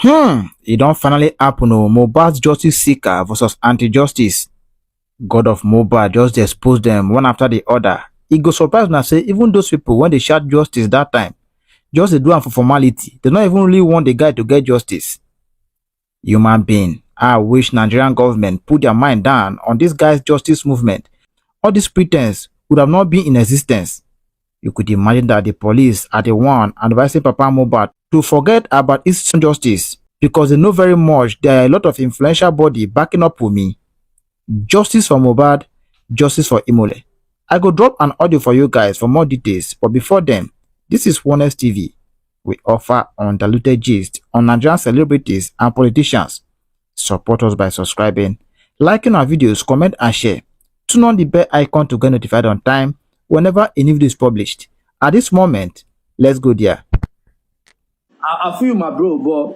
It don't finally happen. Oh, Mohbad's justice seeker versus Ante Justic. God of Mohbad just expose them one after the other. It go surprise now say even those people when they shout justice that time, just they do am for formality. They don't even really want the guy to get justice. Human being, I wish Nigerian government put their mind down on this guy's justice movement. All this pretense would have not been in existence. You could imagine that the police are the one advising Papa Mohbad to forget about his justice because they know very much there are a lot of influential body backing up with me. Justice for Mohbad, justice for Imole. I go drop an audio for you guys for more details, but before then, this is Onest TV. We offer undiluted gist on Nigerian celebrities and politicians. Support us by subscribing, liking our videos, comment and share. Turn on the bell icon to get notified on time whenever a new video is published. At this moment, let's go there. I feel my bro, but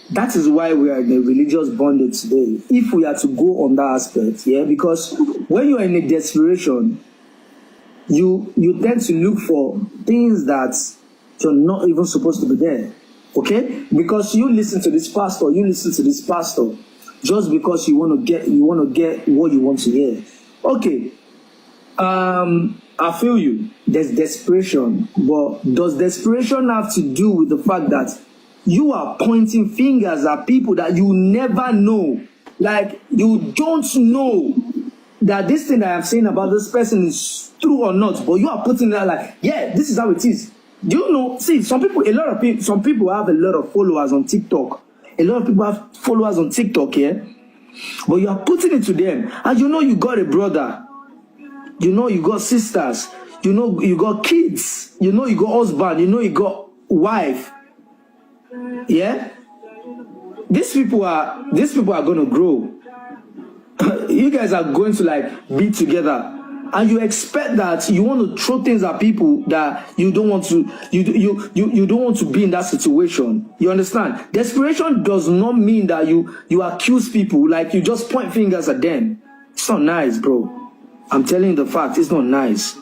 that is why we are in a religious bondage today. If we are to go on that aspect, yeah, because when you are in a desperation, you tend to look for things that you're not even supposed to be there. Okay? Because you listen to this pastor, just because you want to get what you want to hear. Okay. I feel you. There's desperation, but does desperation have to do with the fact that you are pointing fingers at people that you never know? Like, you don't know that this thing that I'm saying about this person is true or not, but you are putting that like, yeah, this is how it is. Do you know? See, some people have a lot of followers on TikTok. A lot of people have followers on TikTok, yeah? But you are putting it to them, and you know you got a brother. You know you got sisters. You know you got kids. You know you got husband. You know you got wife. Yeah? These people are gonna grow. You guys are going to like be together. And you expect that you want to throw things at people that you don't want to, you don't want to be in that situation. You understand? Desperation does not mean that you accuse people, like you just point fingers at them. It's not nice, bro. I'm telling you the fact, it's not nice.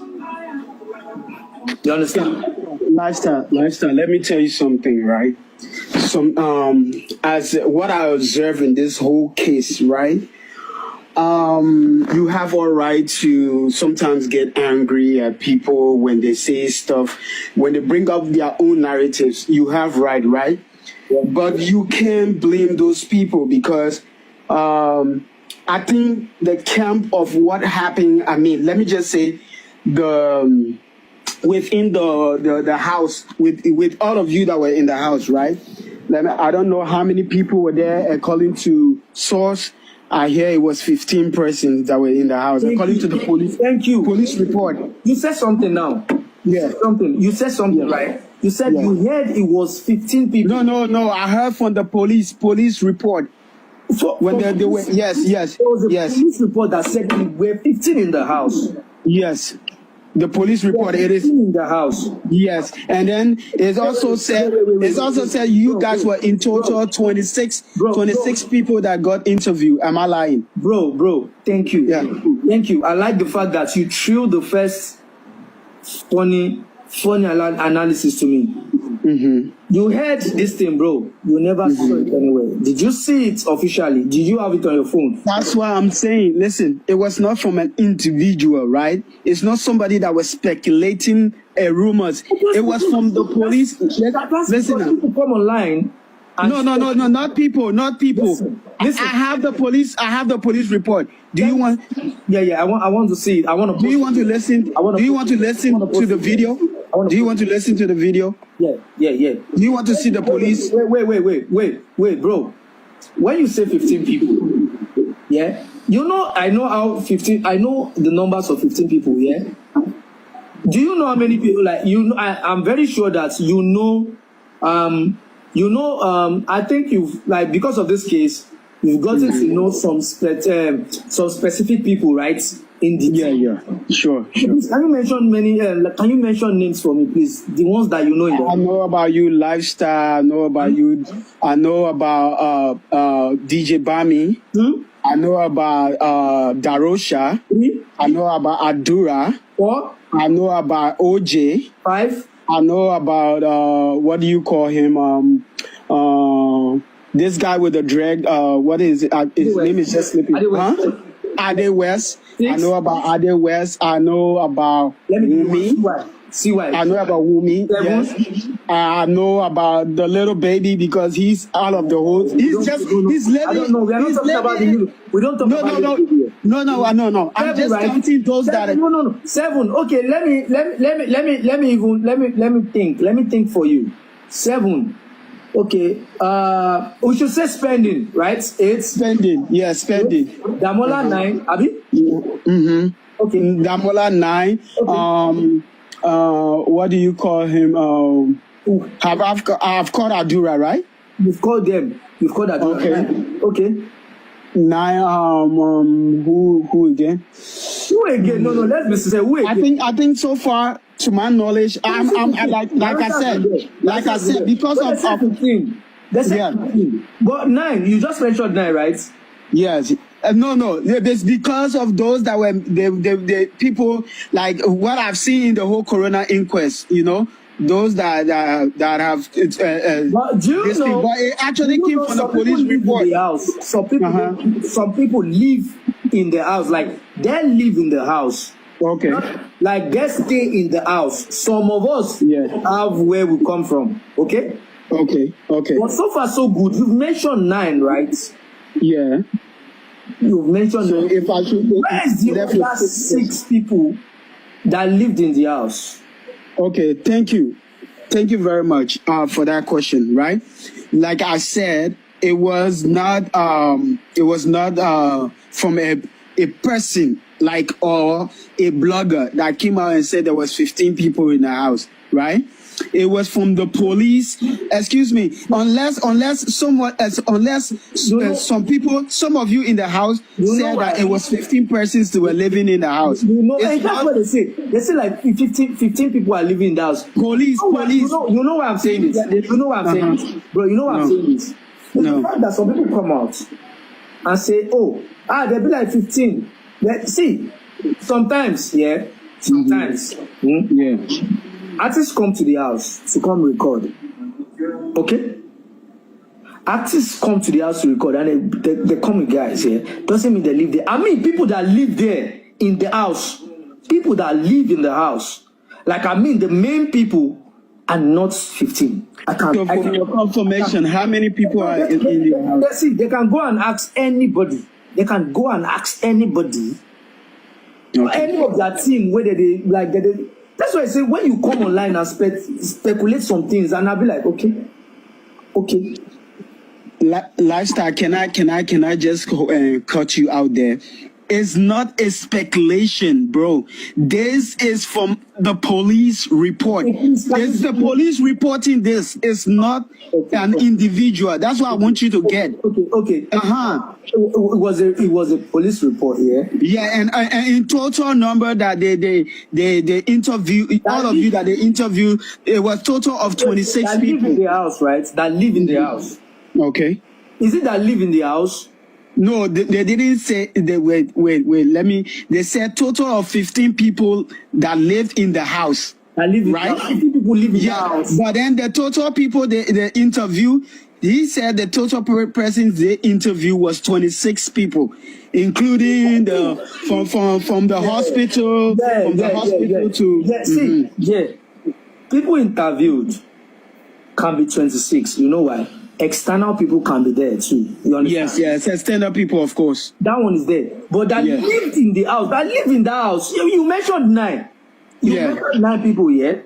You understand? Lifestyle. Let me tell you something, right? As what I observe in this whole case, right? You have all right to sometimes get angry at people when they say stuff, when they bring up their own narratives. You have right? Yeah. But you can't blame those people because I think the camp of what happened, I mean, let me just say within the house, with all of you that were in the house, right? I don't know how many people were there. According to source, I hear it was 15 persons that were in the house. According to the police. Thank you. Police report. You said something now. You said something, yeah. Right? You said you heard it was 15 people. No. I heard from the police report. When they were, yes. There was a police report that said we were 15 in the house. Yes. The police report, it is in the house. Yes, and then it's also said you guys were in total 26 people that got interviewed. Am I lying? Bro, thank you. Yeah. Thank you. I like the fact that you threw the first funny analysis to me. Mm-hmm. You heard this thing, bro. You never saw it anywhere. Did you see it officially? Did you have it on your phone? That's why I'm saying, listen, it was not from an individual, right? It's not somebody that was speculating rumors. It was from the police. Listen, people come online. No, not people. Listen. I have the police report. Do you want? Yeah. I want to see it. Do you want to listen? Do you want to listen to the video? Do you want to listen to the video? Yeah. Do you want to see the police? Wait, bro. When you say 15 people, yeah, you know, I know the numbers of 15 people, yeah. Do you know how many people? Like, you know, I'm very sure that you know. I think you've, like, because of this case, you've gotten to know some specific people, right? In the Sure. Please, can you mention can you mention names for me, please? The ones that you know. I know about you, Lifestyle. I know about you. I know about DJ Bami. I know about Darosha. I know about Adura. 4. I know about OJ. 5. I know about what do you call him? this guy with the dread, what is it? His name is just slipping. Huh? Ade West. I know about Ade West. I know about Wumi. I know about Wumi. Yes. I know about the little baby because he's out of the hood. He's living. I don't know. We are not talking about the little. We don't talk about the little. No. I'm just counting those that. No. 7. Okay, let me think for you. 7. Okay. We should say spending, right? 8. Spending. Yeah, spending. Damola 9. Abi? Mm-hmm. Okay. Damola 9. Okay. What do you call him? I've called Adura, right? You've called them. You've called Adura. Okay. 9. Who again? Who again? No. Let's be sincere. Who again? I think so far, to my knowledge, I'm like I said, because of 15. Yeah. 15. But 9. You just mentioned 9, right? Yes. No. It's because of those that were the people, like what I've seen in the whole corona inquest, you know, those that have but do you know, but it actually came from the police report. The house. Some people live in the house, like they live in the house. Okay. Like they stay in the house. Some of us have where we come from. Okay. But so far so good. You've mentioned 9, right? Yeah. You've mentioned. So if I should, where's the other 6 people that lived in the house? Okay, thank you very much for that question. Right, like I said, it was not from a person like or a blogger that came out and said there was 15 people in the house. Right. It was from the police. Excuse me. Unless some people, some of you in the house said that it was 15 persons that were living in the house. That's what they say. They say like 15 people are living in the house. Police. You know why I'm saying this? You know why I'm saying this? Bro, you know why I'm saying this? The fact that some people come out and say, they'll be like 15. See, sometimes. Artists come to the house to come record. Okay? Artists come to the house to record and they come with guys here. Doesn't mean they live there. I mean, people that live there in the house. People that live in the house. Like, I mean, the main people are not 15. So for your confirmation, how many people are in the house? See, they can go and ask anybody. Any of their team, whether they that's why I say when you come online and speculate some things, and I'll be like, okay. Lifestyle, can I just cut you out there? It's not a speculation, bro. This is from the police report. It's the police reporting this. It's not an individual. That's what I want you to get. Okay. It was a police report, yeah. Yeah, and in total number that they interview all of you that they interview, it was total of 26 that people. Live in the house, right? That live in the house. Okay. Is it that live in the house? No, they didn't say. Wait. They said total of 15 people that lived in the house. That live in right? 15 people live in the house. But then the total people they interview, he said the total persons they interview was 26 people, including from the hospital, to people interviewed can be 26. You know why? External people can be there too. You understand? Yes, external people, of course. That one is there. But that lived in the house, you mentioned 9. You mentioned 9 people, yeah?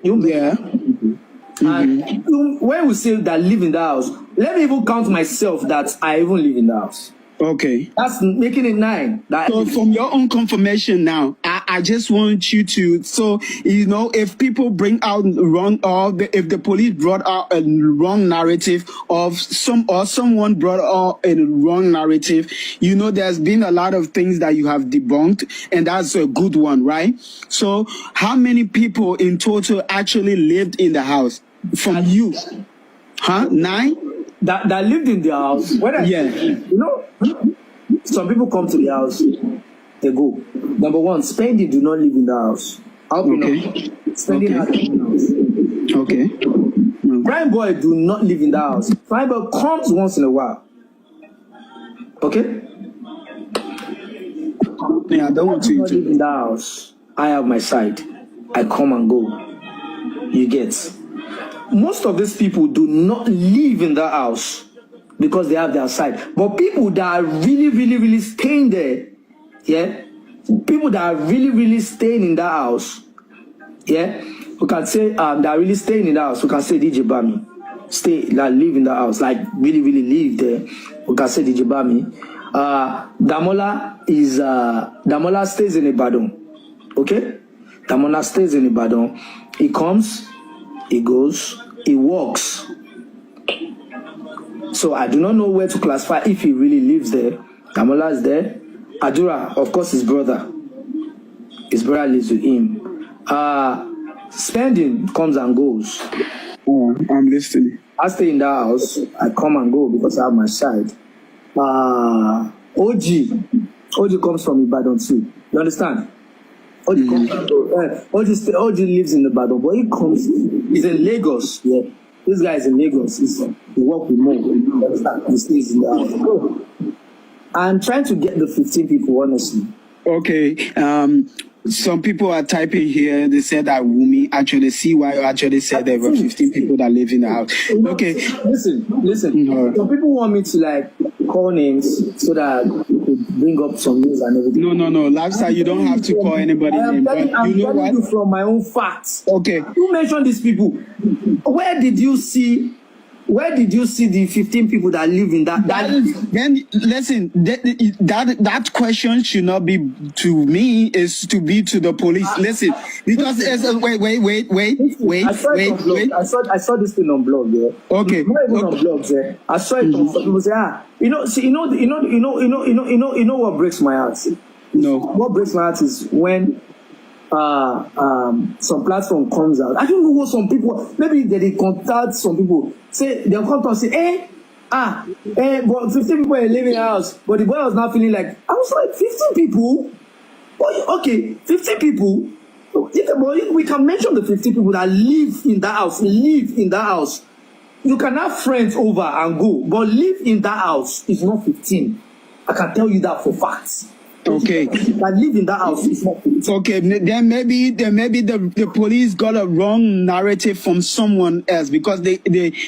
And when we say that live in the house, let me even count myself that I even live in the house. Okay. That's making it 9. So from your own confirmation now, I just want you to, so, you know, if people bring out wrong, or if the police brought out a wrong narrative of someone brought out a wrong narrative, you know, there's been a lot of things that you have debunked, and that's a good one, right? So how many people in total actually lived in the house from you? 9? That lived in the house. You know, some people come to the house, they go. Number 1, spending do not live in the house. Spending has in the house. Okay. Prime Boy do not live in that house. Prime Boy comes once in a while. Okay? Yeah, I don't want I do not to. live in that house. I have my side. I come and go. You get. Most of these people do not live in that house because they have their side. But people that are really, really, really staying there, yeah, people that are really, really staying in that house, yeah, we can say that are really staying in that house. We can say DJ Bami, stay, like live in that house, like really, really live there. We can say DJ Bami. Damola stays in Ibadan. Okay, Damola stays in Ibadan. He comes, he goes, he walks. So I do not know where to classify if he really lives there. Damola is there. Adura, of course, his brother. His brother lives with him. Spending comes and goes. Oh, I'm listening. I stay in that house. I come and go because I have my side. OG comes from Ibadan too. You understand? OG comes OG lives in Ibadan, but he comes. He's in Lagos. Yeah, this guy is in Lagos. He work with Mo. You understand? He stays in the house. I'm trying to get the 15 people, honestly. Okay. Some people are typing here. They said that Wumi actually, CY actually said there were 15 people that live in the house. Okay. Listen. Some people want me to like call names so that we could bring up some news and everything. No. Lifestyle, you don't have to call anybody name. But I'm you know telling what? you from my own facts. Okay. You mentioned these people. Where did you see the 15 people that live in that? Then listen, that question should not be to me, is to be to the police. Listen, because wait. I saw this thing on blog, yeah. Okay. Not even on blogs, yeah. I saw it on people say, you know what breaks my heart? No. What breaks my heart is when some platform comes out. I don't know what some people, maybe they contact some people, say they'll come to us say, but 15 people are living in the house, but the boy was not feeling like, I was like, 15 people? Okay, 15 people. We can mention the 15 people that live in that house. You can have friends over and go, but live in that house is not 15. I can tell you that for facts. Okay. That live in that house is not 15. Okay, then maybe the police got a wrong narrative from someone else, because they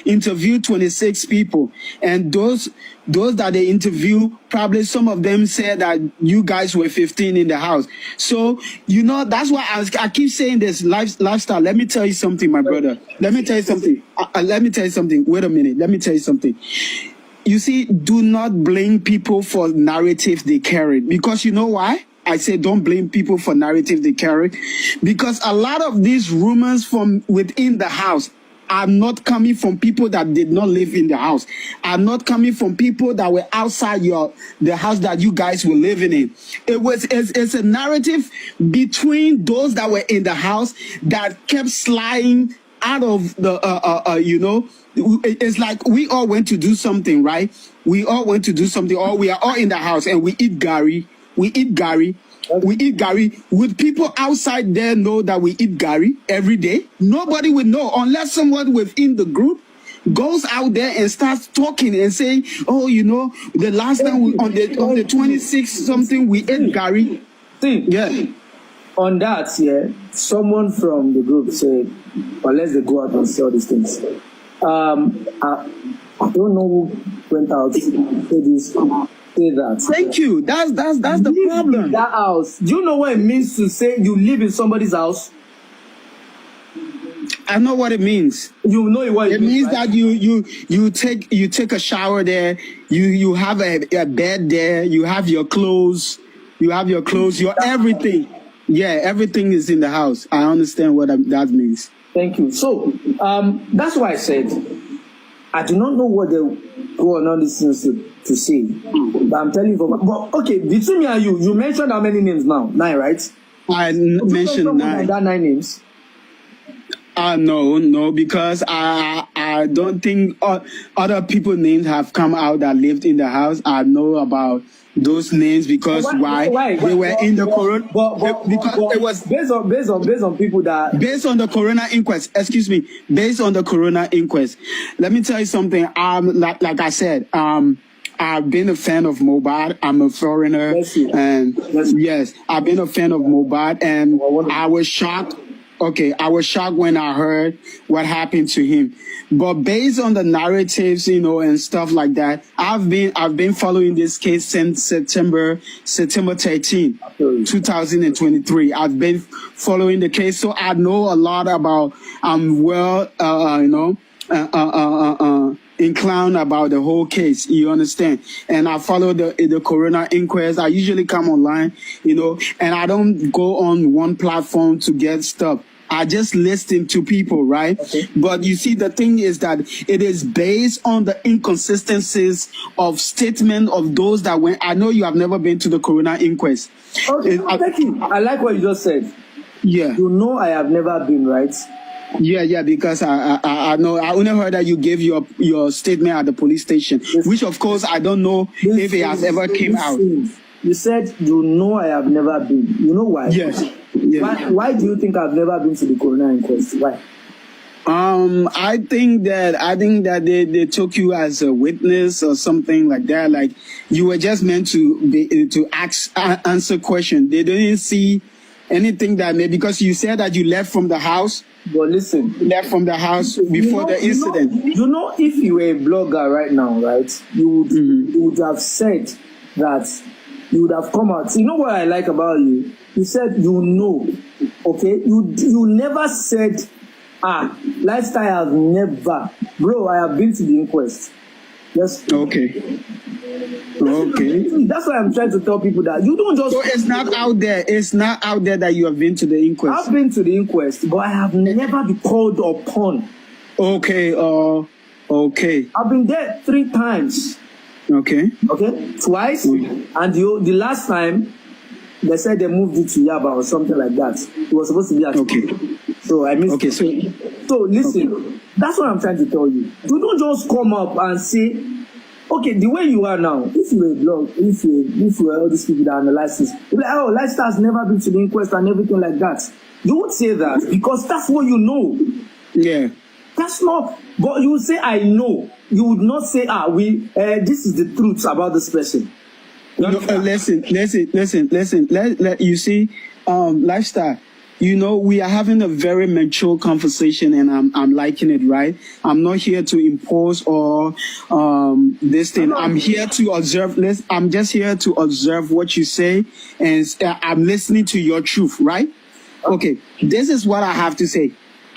interviewed 26 people, and those that they interviewed, probably some of them said that you guys were 15 in the house. So that's why I keep saying this lifestyle. Let me tell you something, my brother. Let me tell you something. Wait a minute. Let me tell you something. You see, do not blame people for narrative they carried, because you know why? I say don't blame people for narrative they carried, because a lot of these rumors from within the house are not coming from people that did not live in the house, are not coming from people that were outside the house that you guys were living in. It's a narrative between those that were in the house that kept sliding out of the it's like we all went to do something, right? We all went to do something, or we are all in the house and we eat gari. Would people outside there know that we eat gari every day? Nobody would know, unless someone within the group goes out there and starts talking and saying, oh, the last time on the 26th something we ate gari. Yeah. On that, yeah, someone from the group said, unless they go out and sell these things. I don't know who went out to say that. Thank you. That's the problem. In that house. Do you know what it means to say you live in somebody's house? I know what it means. You know what it means, right? That you take a shower there, you have a bed there, you have your clothes, your everything. Yeah, everything is in the house. I understand what that means. Thank you. So that's why I said I do not know what they go on all these things to say. But I'm telling you, but okay, between me and you mentioned how many names now? 9, right? I mentioned 9. That 9 names. No, because I I don't think other people's names have come out that lived in the house. I know about those names because why? They were in the corona. Because it was based on people that based on the corona inquest. Excuse me, based on the corona inquest. Let me tell you something. Like I said, I've been a fan of Mohbad. I'm a foreigner, and yes, I've been a fan of Mohbad, and I was shocked. Okay, I was shocked when I heard what happened to him. But based on the narratives, and stuff like that, I've been following this case since September 13, 2023. I've been following the case, so I know a lot about. I'm inclined about the whole case, you understand? And I follow the corona inquest. I usually come online, and I don't go on one platform to get stuff. I just listen to people, right? Okay. But you see, the thing is that it is based on the inconsistencies of statement of those that went. I know you have never been to the corona inquest. Okay, thank you. I like what you just said. Yeah. I have never been, right? Yeah, because I know I only heard that you gave your statement at the police station, which of course I don't know if it has ever came out. You said I have never been. You know why? Yes. Why do you think I've never been to the corona inquest? Why? I think that they took you as a witness or something like that. Like you were just meant to answer questions. They didn't see anything that because you said that you left from the house. But listen, left from the house before the incident. If you were a blogger right now, right, you would have said that you would have come out. You know what I like about you? You said okay? You never said, lifestyle has never. Bro, I have been to the inquest. Yes. Okay. That's why I'm trying to tell people that you don't just. So it's not out there. It's not out there that you have been to the inquest. I've been to the inquest, but I have never been called upon. Okay. Okay. I've been there 3 times. Okay. Twice, and the last time they said they moved it to Yaba or something like that. It was supposed to be at. Okay. So I missed. Okay. So listen, that's what I'm trying to tell you. You don't just come up and say, okay, the way you are now. If you were a blog, if you were all these people that analyze this, you're like, oh, Lifestyle's never been to the inquest and everything like that. You would say that because that's what you know. Yeah. That's not. But you would say, I know. You would not say, this is the truth about this person. No, listen. You see, Lifestyle. We are having a very mature conversation, and I'm liking it, right? I'm not here to impose or this thing. I'm here to observe. I'm just here to observe what you say, and I'm listening to your truth, right? Okay, this is what I have to say.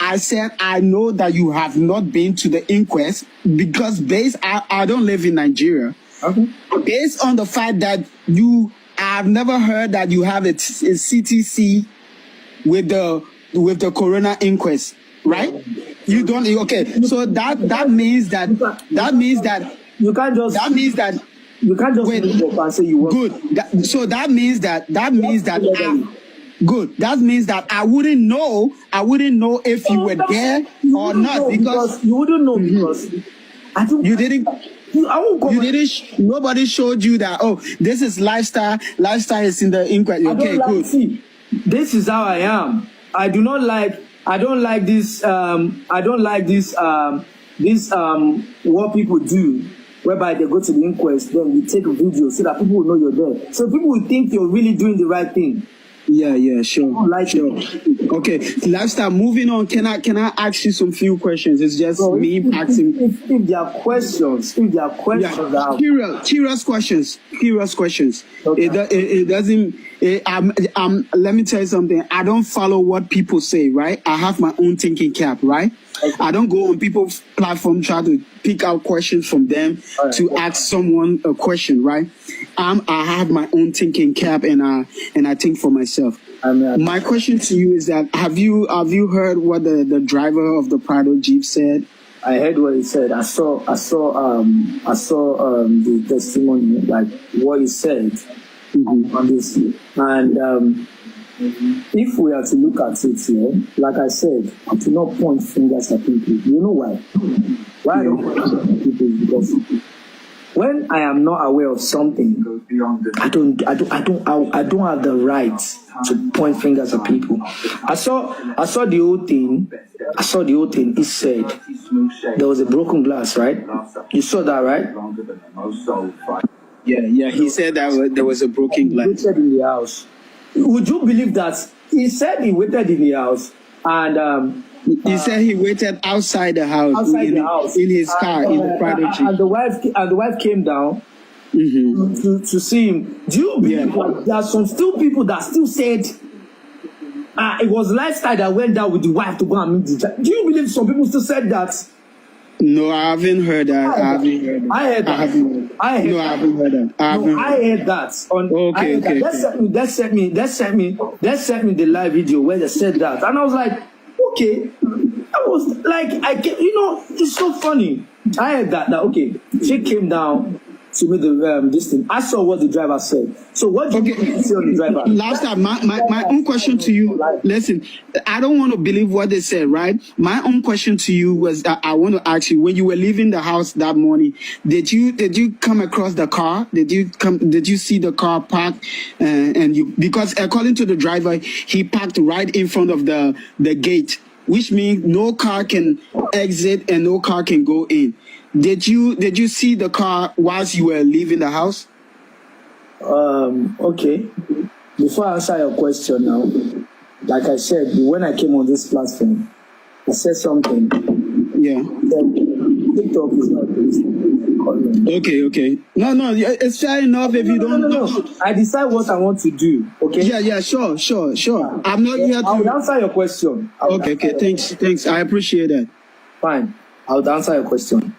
I said I know that you have not been to the inquest because I don't live in Nigeria. Okay. Based on the fact that I've never heard that you have a CTC with the corona inquest, right? You don't. Okay, so that means that you can't just. That means that you can't just wait up and say you want. Good. So that means that good. That means that I wouldn't know if you were there or not because you wouldn't know because you didn't. Nobody showed you that. Oh, this is Lifestyle. Lifestyle is in the inquest. Okay, good. See, this is how I am. I don't like this. I don't like this. What people do, whereby they go to the inquest, then you take a video so that people will know you're there. So people will think you're really doing the right thing. Yeah, sure. Okay, Lifestyle, moving on. Can I ask you some few questions? It's just me asking. If there are questions, yeah, curious questions. Okay. It doesn't. Let me tell you something. I don't follow what people say, right? I have my own thinking cap, right? Okay. I don't go on people's platform try to pick out questions from them to ask someone a question, right? I have my own thinking cap, and I think for myself. My question to you is that have you heard what the driver of the Prado Jeep said? I heard what he said. I saw the testimony, like what he said on this, and if we are to look at it here, like I said, I do not point fingers at people. You know why? Why I don't point fingers at people is because when I am not aware of something, I don't have the right to point fingers at people. I saw the whole thing. It said there was a broken glass, right? You saw that, right? Yeah. He said that there was a broken glass. He waited in the house. Would you believe that? He said he waited in the house, and he said he waited outside the house, in his car, in the prodigy. And the wife came down to see him. Do you believe that there are some people that still said it was lifestyle that went down with the wife to go and meet the child? Do you believe some people still said that? No, I haven't heard that. I haven't heard that. I heard that. I haven't heard that. I heard that. Okay. They sent me the live video where they said that, and I was like, okay. I was like, it's so funny. I heard that okay, she came down to me this thing. I saw what the driver said. So what did you see on the driver? Last time, my own question to you. Listen, I don't want to believe what they said, right? My own question to you was, I want to ask you, when you were leaving the house that morning, did you come across the car? Did you see the car parked? Because according to the driver, he parked right in front of the gate, which means no car can exit and no car can go in. Did you see the car whilst you were leaving the house? Okay. Before I answer your question now, like I said, when I came on this platform, I said something. Yeah. TikTok is not this. Okay. No, it's fair enough if you don't. No. I decide what I want to do. Okay. Yeah. Sure. I'm not here to. I will answer your question. Okay. Thanks. I appreciate that. Fine. I will answer your question.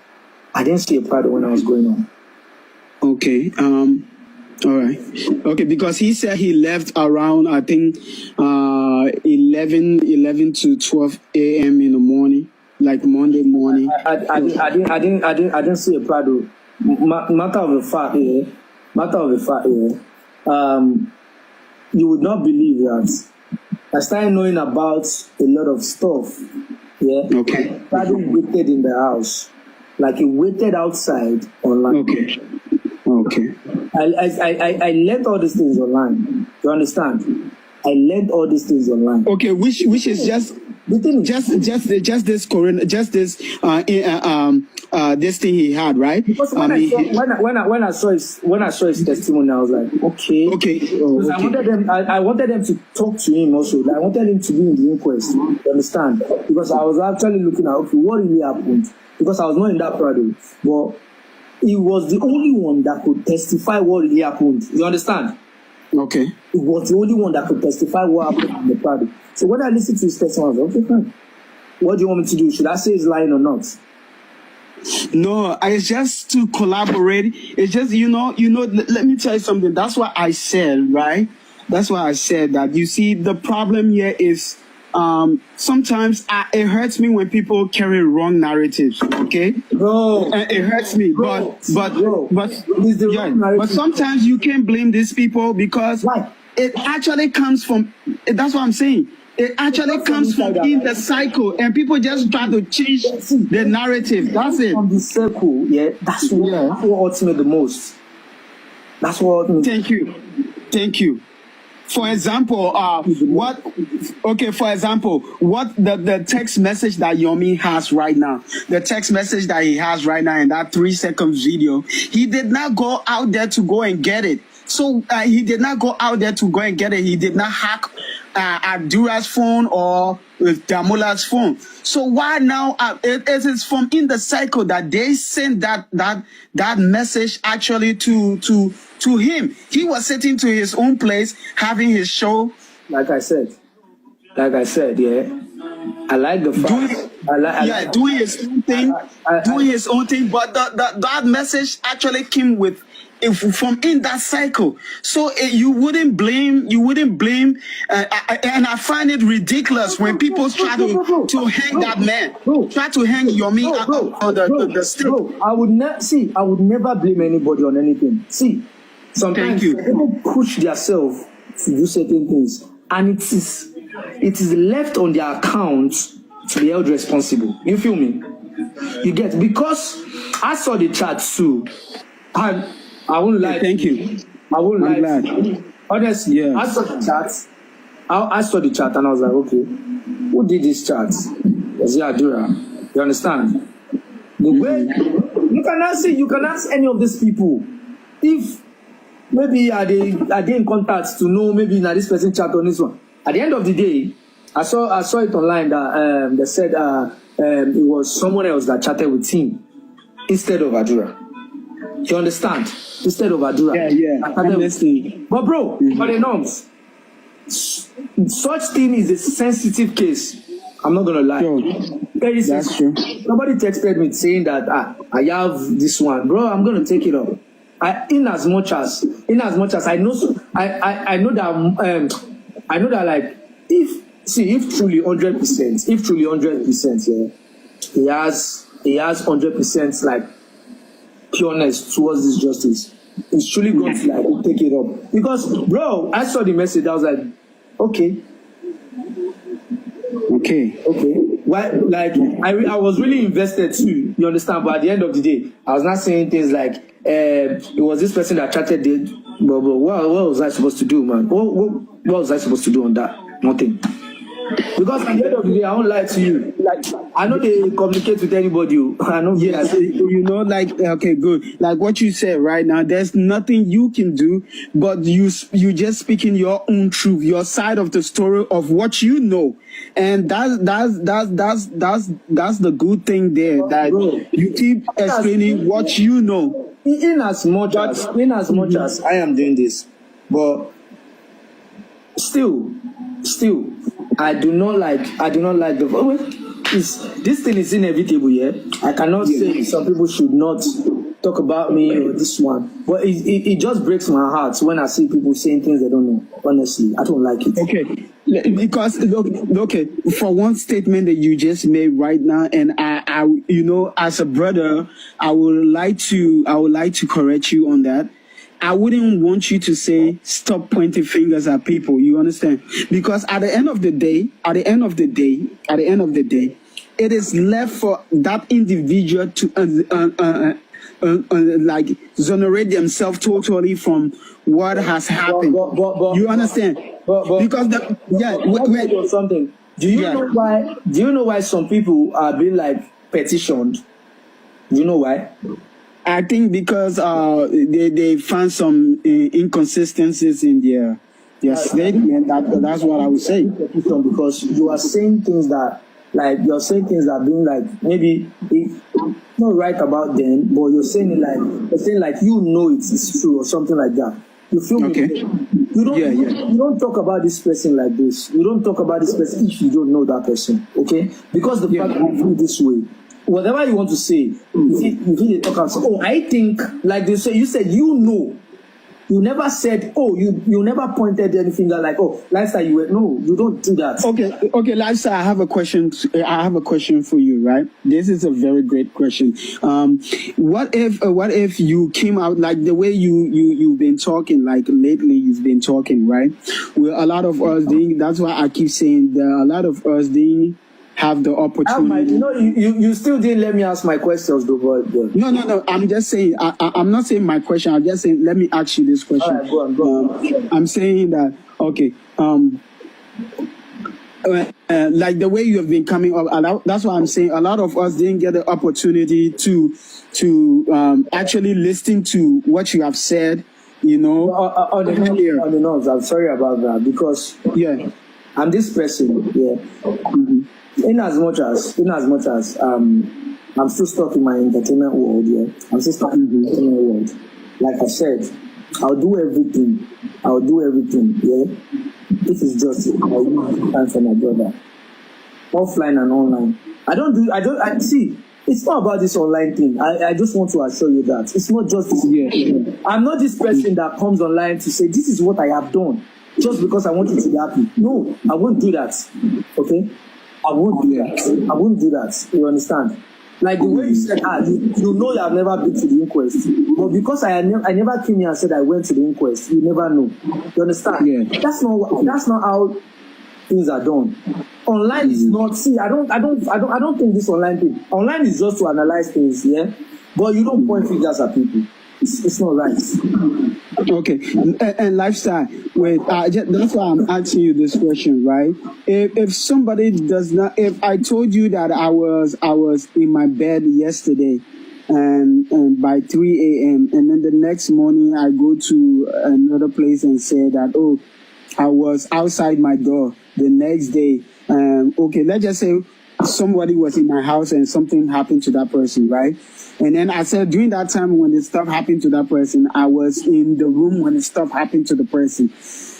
I didn't see a Prado when I was going on. Okay. All right. Okay, because he said he left around, I think, 11 to 12 a.m. in the morning, like Monday morning. I didn't see a Prado. Matter of the fact, you would not believe that I started knowing about a lot of stuff. Yeah. Okay. Prado waited in the house. Like he waited outside online. Okay. I learned all these things online. You understand? I learned all these things online. Okay, which is just the thing, just this corona, just this this thing he had, right? Because when I saw his testimony, I was like, okay. Because I wanted them to talk to him also. I wanted him to be in the inquest. You understand? Because I was actually looking at what really happened. Because I was not in that Prado, but he was the only one that could testify what really happened. You understand? Okay. He was the only one that could testify what happened in the Prado. So when I listened to his testimony, I was like, okay, fine. What do you want me to do? Should I say he's lying or not? No, it's just to collaborate. It's just, let me tell you something. That's what I said, right? That's why I said that. You see, the problem here is sometimes it hurts me when people carry wrong narratives. Okay, bro, it hurts me. But sometimes you can't blame these people because it actually comes from. That's what I'm saying. It actually comes from in the cycle, and people just try to change the narrative. That's it. From the circle, that's what hurts me the most. That's what hurts me. Thank you. For example, what the text message that Yomi has right now, the text message that he has right now in that 3-second video, he did not go out there to go and get it. So he did not go out there to go and get it. He did not hack Abdura's phone or Damola's phone. So why now? It is from in the cycle that they sent that message actually to him. He was sitting to his own place having his show. Like I said, I like the fact. Doing his own thing, his own thing. But that message actually came with. From in that cycle, so you wouldn't blame, and I find it ridiculous when people try to hang that man, try to hang Yomi on the stick. I would never blame anybody on anything. See, sometimes people push themselves to do certain things. and it is left on their account to be held responsible. You feel me? You get, because I saw the chat too, and I won't lie. Thank you. I won't lie. Glad. Honestly, Yes. I saw the chat. I saw the chat and I was like, okay, who did this chat? Was it Adura? You understand? The way you can ask any of these people if maybe are they in contact to know maybe now this person chat on this one. At the end of the day, I saw it online that they said it was someone else that chatted with him instead of Adura. You understand? Instead of Adura. Yeah. Honestly. But bro, for the norms, such thing is a sensitive case. I'm not gonna lie. Sure. Very That's sensitive. true. Somebody texted me saying that I have this one, bro. I'm gonna take it up. In as much as I know, I know that like if truly 100%, yeah, he has 100% like pureness towards this justice. He's truly going to like take it up. Because bro, I saw the message. I was like, okay. Why? Like I was really invested too. You understand? But at the end of the day, I was not saying things like it was this person that chatted it. But what was I supposed to do, man? What was I supposed to do on that? Nothing. Because at the end of the day, I won't lie to you. Like I know they communicate with anybody. I know. Yes, you know, like, okay, good. Like what you said right now, there's nothing you can do, but you just speaking your own truth, your side of the story of what you know, and that's the good thing there, that you keep explaining what you know. In as much as I am doing this, but still, I do not like the this thing is inevitable, yeah. I cannot say some people should not talk about me or this one, but it just breaks my heart when I see people saying things they don't know. Honestly, I don't like it. Okay, because look, for one statement that you just made right now, and I you know, as a brother, I would like to correct you on that. I wouldn't want you to say stop pointing fingers at people. You understand? Because at the end of the day, it is left for that individual to like exonerate themselves totally from what has happened. But you understand? Because or something. Do you know why some people are being like petitioned? Do you know why? I think because they found some inconsistencies in their statement. That's what I would say. Because you are saying things that being like maybe it's not right about them, but you're saying like you know it is true or something like that. You feel me? Okay. You don't talk about this person like this. You don't talk about this person if you don't know that person. Okay? Because the fact that you feel this way. Whatever you want to say, if you talk and say, oh, I think, like they say, you said, you know. You never said, oh, you never pointed any finger like, oh, lifestyle, no, you don't do that. Okay, lifestyle, I have a question. I have a question for you, right? This is a very great question. What if you came out like the way you've been talking, like lately you've been talking, right? Well, a lot of us didn't, that's why I keep saying that a lot of us didn't have the opportunity. You still didn't let me ask my questions, though, boy. No. I'm just saying. I'm not saying my question. I'm just saying. Let me ask you this question. All right, go on. I'm saying that. Okay. Like the way you have been coming up. That's why I'm saying a lot of us didn't get the opportunity to actually listen to what you have said. You know. On the notes, I'm sorry about that because I'm this person. Yeah. Mm-hmm. In as much as I'm still stuck in my entertainment world, yeah. I'm still stuck in the entertainment world. Like I said, I'll do everything, yeah. This is just I'll use time for my brother. Offline and online. I see, it's not about this online thing. I just want to assure you that it's not just this. Yeah. I'm not this person that comes online to say this is what I have done just because I want you to be happy. No, I won't do that. Okay? I won't do that. You understand? Like the way you said, you know you have never been to the inquest. But because I never came here and said I went to the inquest, you never know. You understand? Yeah. That's not how things are done. Online is not. See, I don't think this online thing. Online is just to analyze things, yeah. But you don't point fingers at people. It's not right. Okay, and lifestyle. Wait, that's why I'm asking you this question, right? If somebody does not, if I told you that I was in my bed yesterday, and by 3 a.m. and then the next morning I go to another place and say that, oh, I was outside my door the next day. Okay, let's just say somebody was in my house and something happened to that person, right? And then I said during that time when the stuff happened to that person, I was in the room when the stuff happened to the person.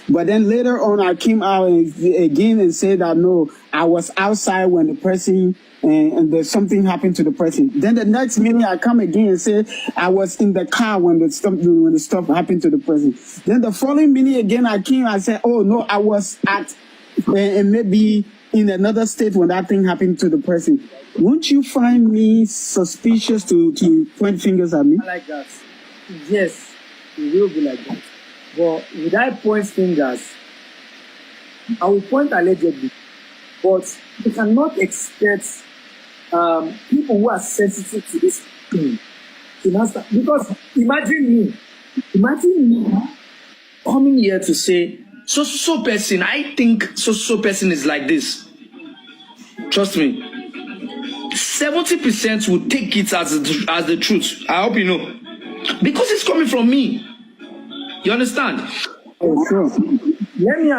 But then later on, I came out again and said that no, I was outside when the person and there's something happened to the person. Then the next minute, I come again and say I was in the car when the stuff happened to the person. Then the following minute again, I came. I said, oh no, I was at and maybe in another state when that thing happened to the person. Won't you find me suspicious to point fingers at me? Like that. Yes, it will be like that. But would I point fingers? I will point allegedly. But you cannot expect people who are sensitive to this thing to master. Because imagine me coming here to say, so person, I think so person is like this. Trust me. 70% will take it as the truth. I hope you know. Because it's coming from me. You understand? Oh, sure. Let me